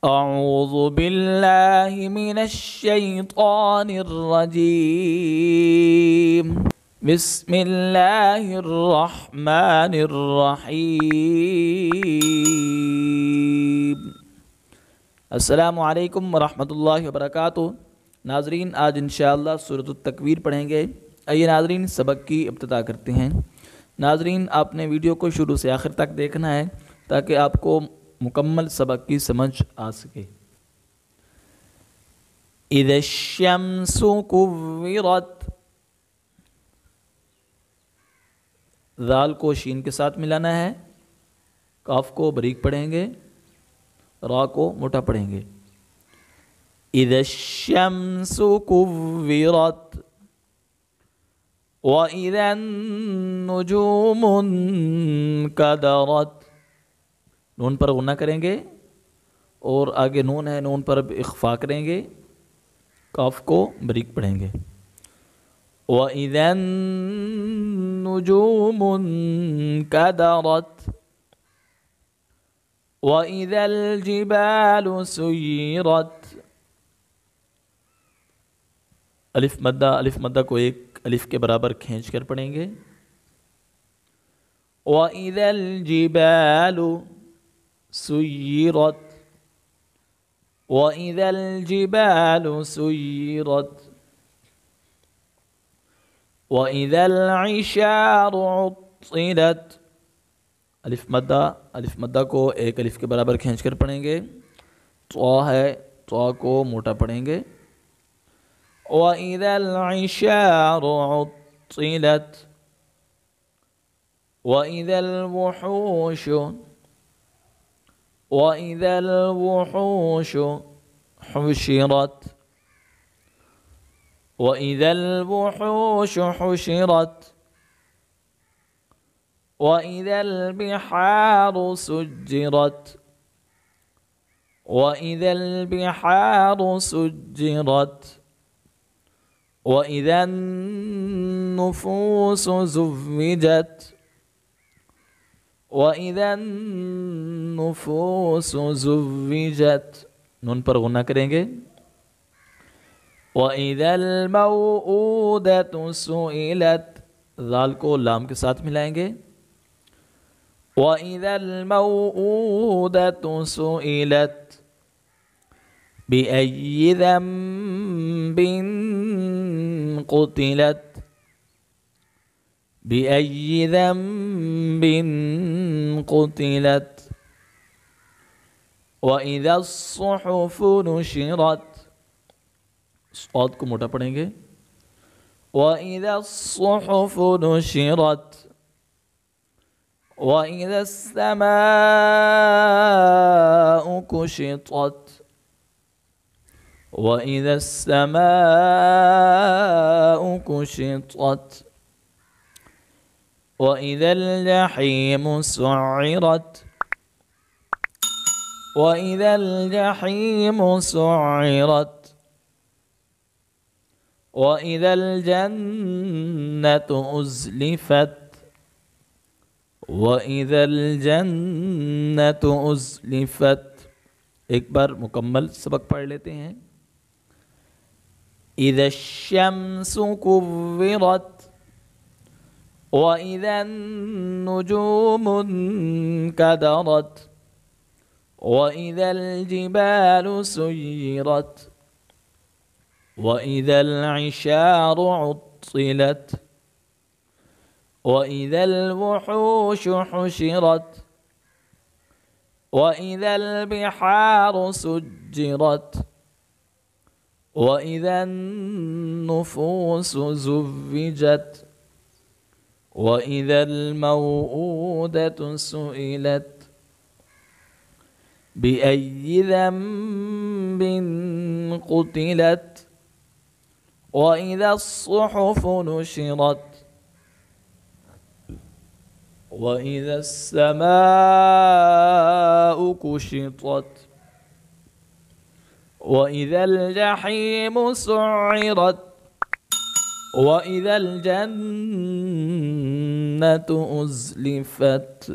أعوذ بالله من الشيطان الرجيم بسم الله الرحمن الرحیم السلام علیکم ورحمۃ اللہ وبرکاتہ۔ ناظرین، آج انشاءاللہ سورۃ التکویر پڑھیں گے۔ آئیے ناظرین، سبق کی ابتدا کرتے ہیں۔ ناظرین، آپ نے ویڈیو کو شروع سے آخر تک دیکھنا ہے تاکہ آپ کو مکمل سبق کی سمجھ آ سکے۔ اذا الشمس کورت، ذال کو شین کے ساتھ ملانا ہے، کاف کو باریک پڑھیں گے، را کو موٹا پڑھیں گے۔ اذا الشمس کورت واذا النجوم انکدرت، نون پر غنہ کریں گے اور آگے نون ہے، نون پر اخفا کریں گے، کاف کو باریک پڑھیں گے۔ وَإِذَا النُّجُومُ انْكَدَرَتْ وَإِذَا الْجِبَالُ سُيِّرَتْ، الف مدہ کو ایک الف کے برابر کھینچ کر پڑھیں گے۔ وَإِذَا الْجِبَالُ سُيِّرَتْ وَإِذَا الْجِبَالُ سُيِّرَتْ وَإِذَا الْعِشَارُ عُطِّلَتْ، الف مدہ کو ایک الف کے برابر کھینچ کر پڑھیں گے۔ طا ہے، طا کو موٹا پڑھیں گے۔ وَإِذَا الْعِشَارُ عُطِّلَتْ وَإِذَا الْوُحُوشُ حُشِرَتْ وَإِذَا الْوُحُوشُ حُشِرَتْ وَإِذَا الْبِحَارُ سُجِّرَتْ وَإِذَا الْبِحَارُ سُجِّرَتْ وَإِذَا النُّفُوسُ زُوِّجَتْ وَإِذَا النُّفُوسُ زُوِّجَتْ، نون پر غنہ کریں گے۔ وَإِذَا الْمَوْءُودَةُ سُئِلَتْ، ذال کو لام کے ساتھ ملائیں گے۔ وَإِذَا الْمَوْءُودَةُ سُئِلَتْ بِأَيِّ ذَنبٍ قُتِلَتْ بِأَيِّ ذَنبٍ قُتِلَتْ وَإِذَا الصُّحُفُ نُشِرَتْ، صاد کو موٹا پڑھیں گے۔ وَإِذَا الصُّحُفُ نُشِرَتْ وَإِذَا السَّمَاءُ كُشِطَتْ وَإِذَا السَّمَاءُ كُشِطَتْ وَإِذَا الْجَحِيمُ سُعِّرَتْ وَإِذَا الْجَحِيمُ سُعِّرَتْ وَإِذَا الْجَنَّةُ أُزْلِفَتْ وَإِذَا الْجَنَّةُ أُزْلِفَتْ۔ ایک بار مکمل سبق پڑھ لیتے ہیں۔ اذا الشمس كورت وَإِذَا النُّجُومُ انْكَدَرَتْ وَإِذَا الْجِبَالُ سُيِّرَتْ وَإِذَا الْعِشَارُ عُطِّلَتْ وَإِذَا الْوُحُوشُ حُشِرَتْ وَإِذَا الْبِحَارُ سُجِّرَتْ وَإِذَا النُّفُوسُ زُوِّجَتْ وَإِذَا الْمَوْءُودَةُ سُئِلَتْ بِأَيِّ ذَنبٍ قُتِلَتْ وَإِذَا الصُّحُفُ نُشِرَتْ وَإِذَا السَّمَاءُ كُشِطَتْ وَإِذَا الْجَحِيمُ سُعِّرَتْ وَإِذَا الْجَنَّةُ أُزْلِفَتْ۔